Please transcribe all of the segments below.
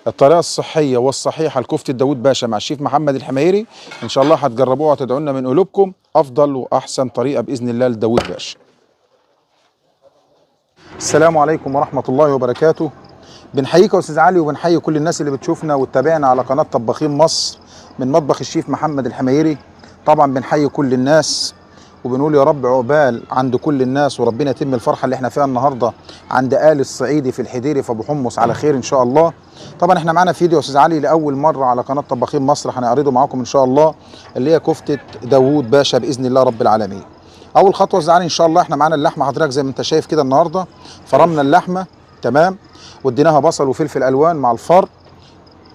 الطريقه الصحيه والصحيحه لكفته داوود باشا مع الشيف محمد الحميري، ان شاء الله هتجربوها وتدعوا لنا من قلوبكم افضل واحسن طريقه باذن الله لداوود باشا. السلام عليكم ورحمه الله وبركاته. بنحييك يا استاذ علي وبنحيي كل الناس اللي بتشوفنا وتتابعنا على قناه طباخين مصر من مطبخ الشيف محمد الحميري. طبعا بنحيي كل الناس وبنقول يا رب عقبال عند كل الناس، وربنا يتم الفرحه اللي احنا فيها النهارده عند آل الصعيدي في الحديري في ابو حمص على خير ان شاء الله. طبعا احنا معانا فيديو يا استاذ علي لاول مره على قناه طباخين مصر هنعرضه معاكم ان شاء الله، اللي هي كفته داوود باشا باذن الله رب العالمين. اول خطوه يا استاذ علي ان شاء الله احنا معانا اللحمه حضرتك زي ما انت شايف كده النهارده. فرمنا اللحمه تمام، واديناها بصل وفلفل الوان مع الفر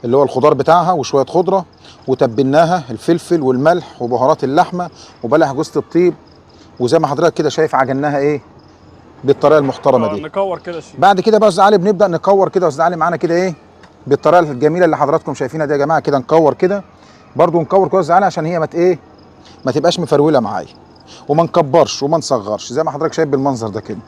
اللي هو الخضار بتاعها وشويه خضره، وتبلناها الفلفل والملح وبهارات اللحمه وبلح جوز الطيب، وزي ما حضرتك كده شايف عجناها ايه بالطريقه المحترمه دي. نكور كده شيء. بعد كده بقى يا استاذ علي بنبدا نكور كده يا استاذ علي معانا كده ايه بالطريقه الجميله اللي حضراتكم شايفينها دي يا جماعه. كده نكور كده برده، نكور كده يا استاذ علي عشان هي ما تبقاش مفروله معايا، وما نكبرش وما نصغرش زي ما حضرتك شايف بالمنظر ده كده.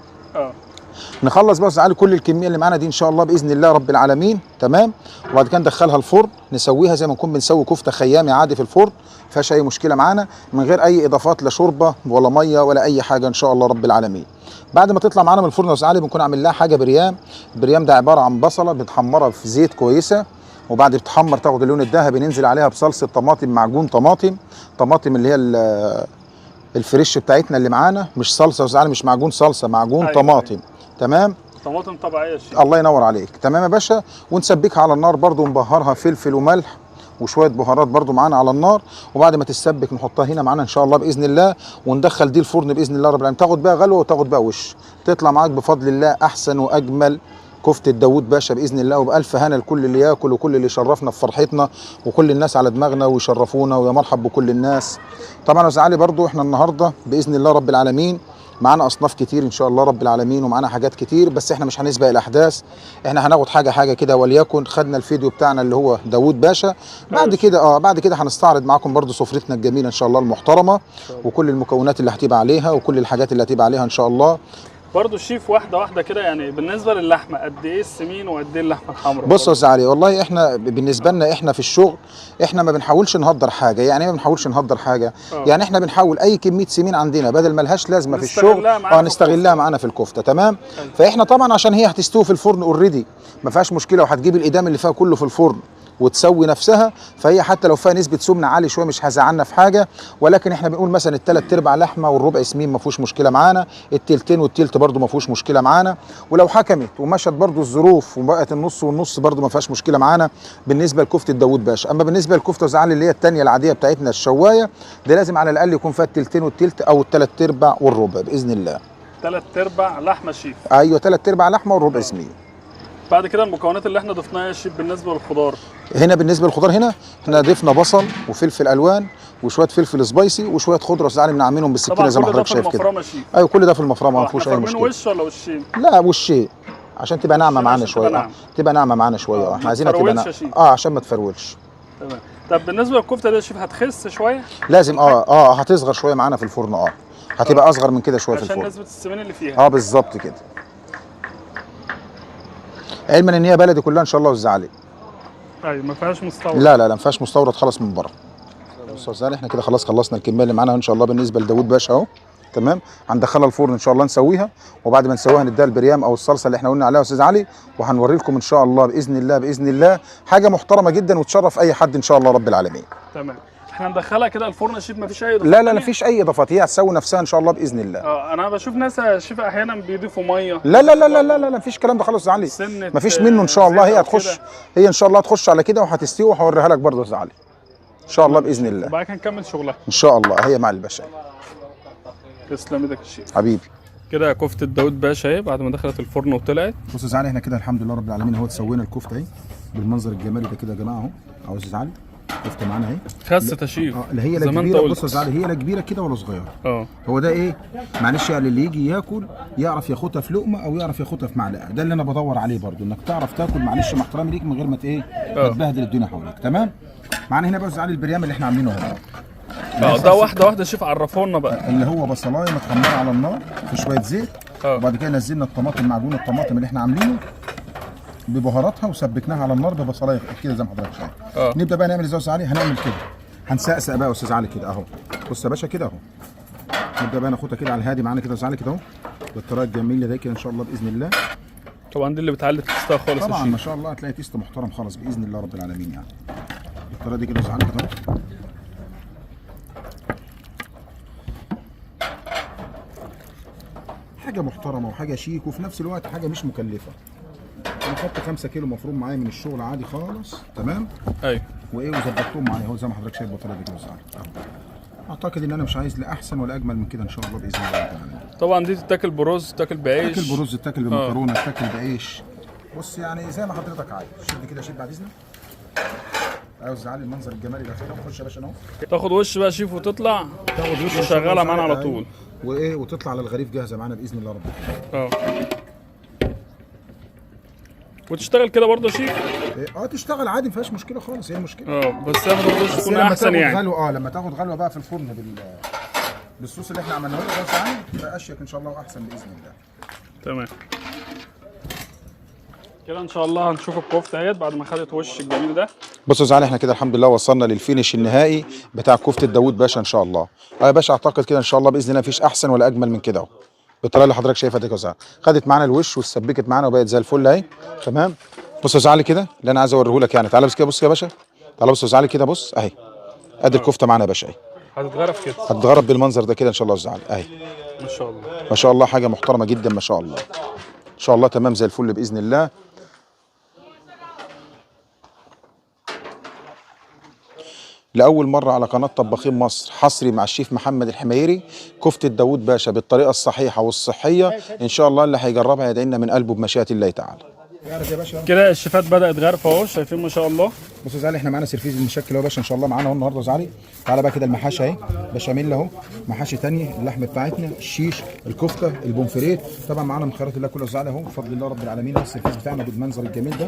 نخلص بقى يا استاذ علي كل الكميه اللي معانا دي ان شاء الله باذن الله رب العالمين تمام. وبعد كده ندخلها الفرن نسويها زي ما نكون بنسوي كفته خيامي عادي في الفرن، ما فيهاش اي مشكله معانا، من غير اي اضافات لا شوربه ولا ميه ولا اي حاجه ان شاء الله رب العالمين. بعد ما تطلع معانا من الفرن يا استاذ علي بنكون عامل لها حاجه بريام. البريام ده عباره عن بصله بنحمرها في زيت كويسه، وبعد ما تتحمر تاخد اللون الذهبي ننزل عليها بصلصه طماطم، معجون طماطم اللي هي الفريش بتاعتنا اللي معانا، مش صلصه يا استاذ علي، مش معجون صلصه، معجون أيوة طماطم. تمام، طماطم طبيعيه شيء. الله ينور عليك. تمام يا باشا. ونسبكها على النار برضو ونبهرها فلفل وملح وشويه بهارات برضو معانا على النار، وبعد ما تتسبك نحطها هنا معانا ان شاء الله باذن الله، وندخل دي الفرن باذن الله رب العالمين، تاخد بقى غلوه وتاخد بقى وش، تطلع معاك بفضل الله احسن واجمل كفته داوود باشا باذن الله، وبالف هنا لكل اللي ياكل وكل اللي يشرفنا في فرحتنا، وكل الناس على دماغنا ويشرفونا، ويا مرحب بكل الناس. طبعا يا استاذ علي برضو احنا النهارده باذن الله رب العالمين معانا اصناف كتير ان شاء الله رب العالمين، ومعانا حاجات كتير، بس احنا مش هنسبق الاحداث، احنا هناخد حاجه كده. وليكن خدنا الفيديو بتاعنا اللي هو داوود باشا، بعد كده هنستعرض معاكم برضو سفرتنا الجميله ان شاء الله المحترمه، وكل المكونات اللي هتبقى عليها وكل الحاجات اللي هتبقى عليها ان شاء الله. برضه الشيف واحده واحده كده، يعني بالنسبه للحمه قد ايه السمين وقد ايه اللحمه الحمراء؟ بص يا استاذ علي، والله احنا بالنسبه لنا احنا في الشغل احنا ما بنحاولش نهدر حاجه. يعني ايه ما بنحاولش نهدر حاجه؟ يعني احنا بنحاول اي كميه سمين عندنا بدل ما لهاش لازمه في الشغل نستغلها معانا في الكفته تمام. فاحنا طبعا عشان هي هتستوي في الفرن اوريدي ما فيهاش مشكله، وهتجيب الادام اللي فيها كله في الفرن وتسوي نفسها، فهي حتى لو فيها نسبه سمنه عاليه شويه مش هزعلنا في حاجه. ولكن احنا بنقول مثلا الثلاث ارباع لحمه والربع سمين ما فيهوش مشكله معانا، التلتين والتلت برده ما فيهوش مشكله معانا، ولو حكمت ومشت برده الظروف وبقت النص والنص برده ما فيهاش مشكله معانا بالنسبه لكفته داوود باشا. اما بالنسبه لكفته زعل اللي هي الثانيه العاديه بتاعتنا الشوايه دي، لازم على الاقل يكون فيها التلتين والتلت او الثلاث ارباع والربع باذن الله. ثلاث ارباع لحمه شيف. ايوه ثلاث ارباع لحمه والربع سمين. بعد كده المكونات اللي احنا ضفناها يا شيف بالنسبه للخضار. هنا بالنسبه للخضار هنا احنا ضفنا بصل وفلفل الوان وشويه فلفل سبايسي وشويه خضره استاذ علي بنعملهم بالسكينه زي ما حضرتك شايف كده. ايوه كل ده في المفرمه ما فيهوش اي مشكله. وش ولا وشين؟ لا وشين عشان تبقى ناعمه معانا شويه. تبقى ناعمه معانا شويه. احنا عايزينها تبقى ناعمه عشان ما تفرولش. تمام. طب بالنسبه للكفته دي يا شيف هتخس شويه؟ لازم هتصغر شويه معانا في الفرن. هتبقى اصغر من كده شويه في الفرن عشان نسبه السمين اللي فيها. بالظبط كده. علما ان هي بلدي كلها ان شاء الله وزع عليه. ايوه ما فيهاش مستورد. لا ما فيهاش مستورد خالص من بره. بص يا استاذ احنا كده خلاص خلصنا الكميه اللي معانا ان شاء الله بالنسبه لداوود باشا اهو تمام. هندخلها الفرن ان شاء الله نسويها، وبعد ما نسويها نديها البريام او الصلصه اللي احنا قلنا عليها يا استاذ علي، وهنوري لكم ان شاء الله باذن الله حاجه محترمه جدا وتشرف اي حد ان شاء الله رب العالمين. تمام. احنا ندخلها كده الفرن يا شيف مفيش اي اضافات؟ لا مفيش اي اضافات، هي هتسوي نفسها ان شاء الله باذن الله. انا بشوف ناس يا شيف احيانا بيضيفوا ميه. لا مفيش الكلام ده خالص يا علي، مفيش منه ان شاء الله. هي هتخش هي ان شاء الله هتخش على كده وهتستوي، وهوريها لك برضه يا استاذ علي ان شاء الله باذن الله. وبعد كده نكمل شغلها ان شاء الله. هي مع الباشا. تسلم ايدك يا شيف حبيبي. كده كفته داوود باشا اهي بعد ما دخلت الفرن وطلعت. بص يا استاذ علي احنا كده الحمد لله رب العالمين اهو سوينا الكفته اهي بالمنظر الجمالي ده كده يا جماعه اهو يا استاذ علي. كفته معانا اهي خست يا شيف. لا هي لا كبيره. بص يا استاذ علي هي لا كبيره كده ولا صغيره. هو ده ايه معلش يعني اللي يجي ياكل يعرف ياخدها في لقمه او يعرف ياخدها في معلقه، ده اللي انا بدور عليه برضو، انك تعرف تاكل معلش مع احترامي ليك من غير ما ما تبهدل الدنيا حواليك. تمام. معانا هنا بقى يا استاذ علي البريام اللي احنا عاملينه اهو. ده واحده واحده شيف عرفونا بقى. اللي هو بصلايه متحمره على النار في شويه زيت، وبعد كده نزلنا الطماطم معجون الطماطم اللي احنا عاملينه ببهاراتها وسبكناها على النار ببصلايه كده زي ما حضرتك شايف. نبدا بقى نعمل ازاي يا استاذ علي؟ هنعمل كده، هنسقسق بقى يا استاذ علي كده اهو. بص يا باشا كده اهو، نبدا بقى ناخدها كده على الهادي معانا كده يا استاذ علي كده اهو، بالطريقه الجميله دي كده ان شاء الله باذن الله. طبعا دي اللي بتعلي تستها خالص طبعا ما شاء الله هتلاقي تيست محترم خالص باذن الله رب العالمين يعني. بالطريقه دي كده يا استاذ علي كده اهو. حاجه محترمه وحاجه شيك وفي نفس الوقت حاجه مش مكلفه. انا خدت 5 كيلو مفروم معايا من الشغل عادي خالص تمام. ايوه. وايه وظبطتهم معايا اهو زي ما حضرتك شايف بالطريقه دي كده يا استاذ علي. اعتقد ان انا مش عايز لا احسن ولا اجمل من كده ان شاء الله باذن الله رب العالمين. طبعا دي تتاكل برز، تتاكل بعيش، تاكل برز، تاكل بمكرونه، تاكل بعيش. بص يعني زي ما حضرتك عايز. شد كده شد بعد اذنك. ايوه استاذ علي المنظر الجمالي ده كده. خش يا باشا اهو. تاخد وش بقى شيف وتطلع تاخد وش وشغاله معانا على طول. وايه وتطلع على الغريف جاهزه معانا باذن الله رب العالمين. وتشتغل كده برضه يا شيف؟ تشتغل عادي ما فيهاش مشكله خالص. ايه المشكله؟ بس تاخد الوش تكون احسن يعني. غلوه لما تاخد غلوه بقى في الفرن بالصوص اللي احنا عملناه ده ساعه تبقى اشيك ان شاء الله واحسن باذن الله. تمام. كده ان شاء الله هنشوف الكفته اهيت بعد ما خدت وش الجميل ده. بصوا يا زعلان احنا كده الحمد لله وصلنا للفينش النهائي بتاع كفته داوود باشا ان شاء الله. يا باشا اعتقد كده ان شاء الله باذن الله مفيش احسن ولا اجمل من كده اهو. بالطريقه اللي حضرتك شايفها دي يا زعلان. خدت معانا الوش واتسبكت معانا وبقت زي الفل اهي تمام. بص يا زعلان كده اللي انا عايز اوريه لك يعني. تعالى بس كده بص يا باشا. تعالى بص يا زعلان كده بص اهي. ادي الكفته معانا يا باشا اهي. هتتغرف كده. هتتغرف بالمنظر ده كده ان شاء الله يا زعلان اهي. ما شاء الله. ما شاء الله حاجه محترمه جدا ما شاء الله. ان شاء الله تمام زي الفل باذن الله. لأول مرة على قناة طباخين مصر حصري مع الشيف محمد الحميري كفتة داوود باشا بالطريقة الصحيحة والصحية إن شاء الله. اللي هيجربها يدعي لنا من قلبه بمشيئة الله تعالى. كده الشيفات بدأت غرفة اهو شايفين ما شاء الله. بص يا زعلي احنا معانا سيرفيز المشكل اهو يا باشا ان شاء الله معانا اهو النهارده يا زعلي. تعالى بقى كده المحاشي اهي بشاميل اهو، محاشي ثانيه، اللحمه بتاعتنا، الشيش، الكفته، البونفريت، طبعا معانا من خيرات الله كله يا زعلي اهو بفضل الله رب العالمين. السيرفيز بتاعنا بالمنظر الجميل ده.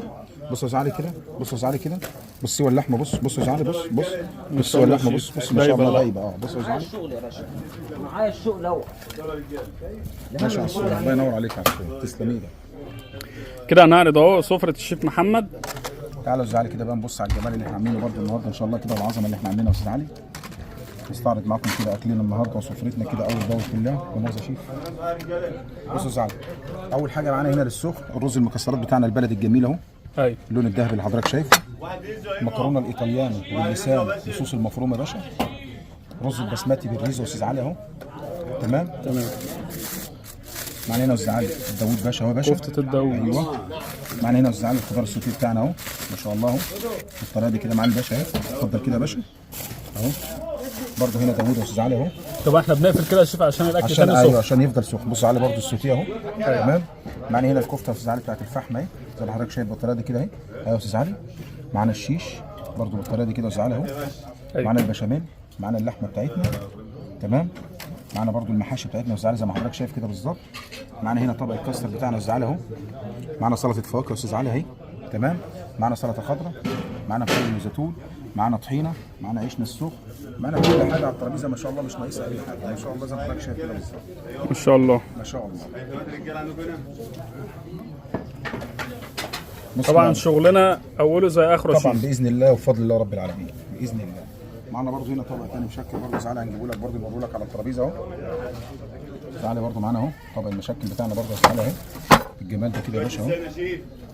بص يا زعلي كده، بص يا زعلي كده، بص سوى اللحمه، بص يا زعلي، بص سوى اللحمه، بص ما شاء الله دايبه بص يا زعلي. الشغل يا باشا معايا الشغل اهو. ماشي يا عصفور الله ينور عليك يا عصفور تسلمي لي. كده هنعرض اهو سفرة الشيف محمد. تعالوا يا استاذ علي كده بقى نبص على الجمال اللي احنا عاملينه برده النهارده ان شاء الله كده والعظمه اللي احنا عاملينها يا استاذ علي. نستعرض معاكم كده اكلنا النهارده وسفرتنا كده اول باول كلها. ومؤاخذه يا شيف. بصوا يا استاذ علي اول حاجه معانا هنا للسخن الرز المكسرات بتاعنا البلدي الجميل اهو. ايوه. اللون الذهبي اللي حضرتك شايفه. المكرونه الايطالياني واللسان بصوص المفروم يا باشا. رز البسمتي بالريزو يا استاذ علي اهو. تمام. معانا هنا يا استاذ علي داوود باشا اهو يا باشا. كفتة الداوود. ايوه. معانا هنا يا استاذ علي الخضار السوتيه بتاعنا اهو ما شاء الله اهو. بالطريقه دي كده معانا الباشا اهي. اتفضل كده يا باشا اهو. برضه هنا داوود يا استاذ علي اهو. طب احنا بنقفل كده يا شيف عشان الاكل تاني ايوه سخن. عشان يفضل سخن. بص علي برضه السوتيه اهو. تمام. معانا هنا الكفته يا استاذ علي بتاعت الفحم اهي زي ما حضرتك شايف بالطريقه دي كده اهي. ايوه يا استاذ علي. معانا الشيش برضه بالطريقه دي كده يا استاذ علي اهو. معانا البشاميل، معانا اللحمه بتاعتنا تمام. معانا برضو المحاشي بتاعتنا يا استاذ علي زي ما حضرتك شايف كده بالظبط. معانا هنا طبق الكاستر بتاعنا يا استاذ علي اهو. معانا سلطه فواكه يا استاذ علي اهي تمام. معانا سلطه خضراء، معانا فول وزيتون، معانا طحينه، معانا عيش نسوخ، معانا كل حاجه على الترابيزه ما شاء الله مش ناقصه اي حاجه ما شاء الله زي ما حضرتك شايف كده بالظبط. ما شاء الله. ما شاء الله. طبعا شغلنا اوله زي اخره طبعا باذن الله وبفضل الله رب العالمين باذن الله. معانا برضو هنا طبق ثاني مشكل برضو تعالى هنجيبه لك برضو نوريه لك على الترابيزه اهو. تعالى برضو معانا اهو طبق المشكل بتاعنا برضو تعالى اهي الجمال ده كده يا باشا اهو.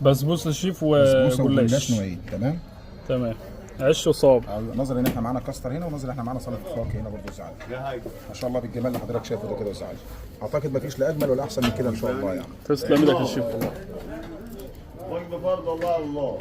بسبوسه الشيف وجلاش نوعين تمام. تمام. عيش وصاب. نظرا ان احنا معانا كاستر هنا ونظرا ان احنا معانا سلطه فواكه هنا برضو زعل. ما شاء الله بالجمال اللي حضرتك شايفه ده كده يا زعل. اعتقد ما فيش لا اجمل ولا احسن من كده ان شاء الله يعني. تسلم ايدك يا شيف. وجبه فرض الله الله.